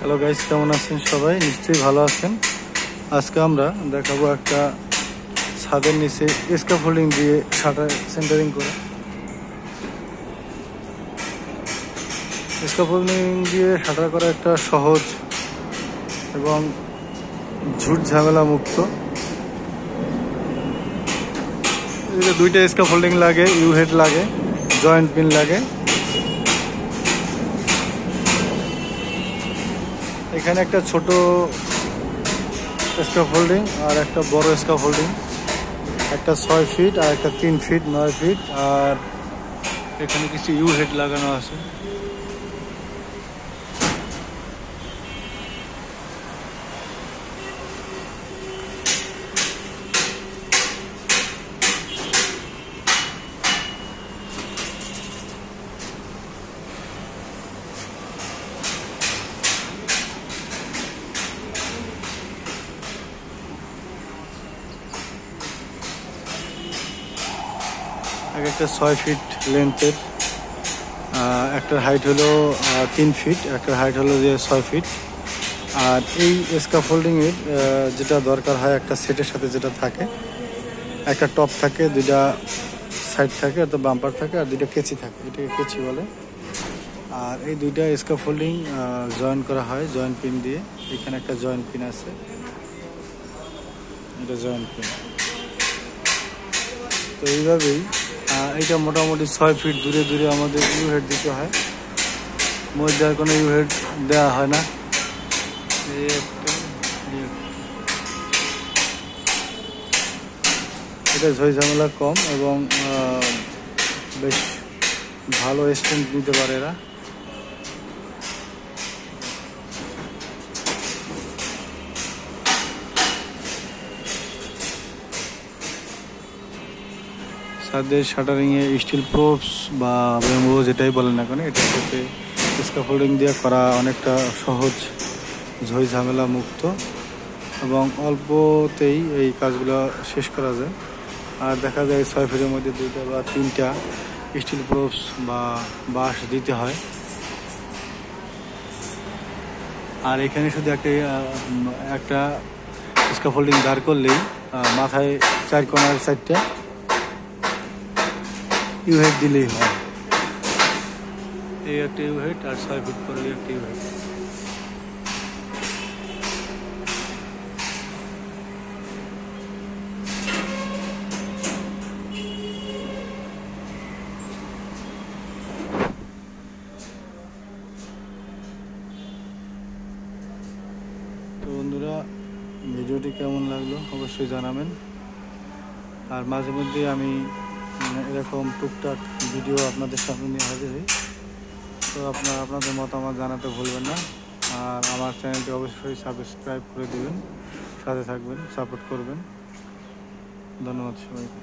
Hello guys, কেমন আছেন সবাই? নিশ্চয়ই ভালো আছেন। আজকে আমরা দেখাবো একটা ছাদের নিচে স্ক্যাফোল্ডিং দিয়ে শাটার সেন্টারিং করা। স্ক্যাফোল্ডিং দিয়ে শাটার করা একটা সহজ এবং ঝুট ঝামেলা মুক্ত। দুইটা স্ক্যাফোল্ডিং লাগে, ইউ হেড লাগে, জয়েন্ট পিন লাগে। এখানে একটা ছোট স্ক্যাফোল্ডিং আর একটা বড় স্ক্যাফোল্ডিং, একটা 6 ফিট আর একটা 3 ফিট 9 ফিট, আর এখানে কিছু ইউ হেড লাগানো আছে। একটা 6 ফিট লেন্থের, একটার হাইট হলো 3 ফিট, একটার হাইট হলো যে 6 ফিট। আর এই স্ক্যাফোল্ডিংয়ের যেটা দরকার হয় একটা সেটের সাথে যেটা থাকে, একটা টপ থাকে, দুইটা সাইড থাকে, একটা বাম্পার থাকে, আর দুইটা কেচি থাকে, এটাকে কেচি বলে। আর এই দুইটা স্ক্যাফোল্ডিং জয়েন করা হয় জয়েন্ট পিন দিয়ে। এখানে একটা জয়েন্ট পিন আছে, এটা জয়েন্ট পিন। তো এইভাবেই এটা মোটামুটি 6 ফিট দূরে দূরে আমাদের ইউ হেড দিতে হয়। মধ্যে আর কোনো ইউ হেড দেওয়া হয় না। এটা ঝই ঝামেলা কম এবং বেশ ভালো স্ট্রেন্থ নিতে পারে এরা। ছাদের শাটারিংয়ে স্টিল প্রোপস বা ব্যাম্বু যেটাই বলেন না কেন, এটার সাথে স্ক্যাফোল্ডিং দিয়ে করা অনেকটা সহজ, ঝই ঝামেলা মুক্ত এবং অল্পতেই এই কাজগুলো শেষ করা যায়। আর দেখা যায় 6 ফিটের মধ্যে 2টা বা 3টা স্টিল প্রোপস বা বাঁশ দিতে হয়। আর এখানে শুধু একটা স্ক্যাফোল্ডিং দাঁড় করলেই মাথায় 4 কোণার 4টা ইউ হেড দিলেই হয়। এই একটা ইউ হেড আর 6 ফিট পরে একটা ইউ হেড। তো বন্ধুরা, ভিডিওটি কেমন লাগলো অবশ্যই জানাবেন। আর মাঝে মধ্যে আমি এরকম টুকটাক ভিডিও আপনাদের সামনে নিয়ে হাজির হই। তো আপনাদের মতামত জানাতে ভুলবেন না। আর আমার চ্যানেলটি অবশ্যই সাবস্ক্রাইব করে দেবেন, সাথে থাকবেন, সাপোর্ট করবেন। ধন্যবাদ সবাইকে।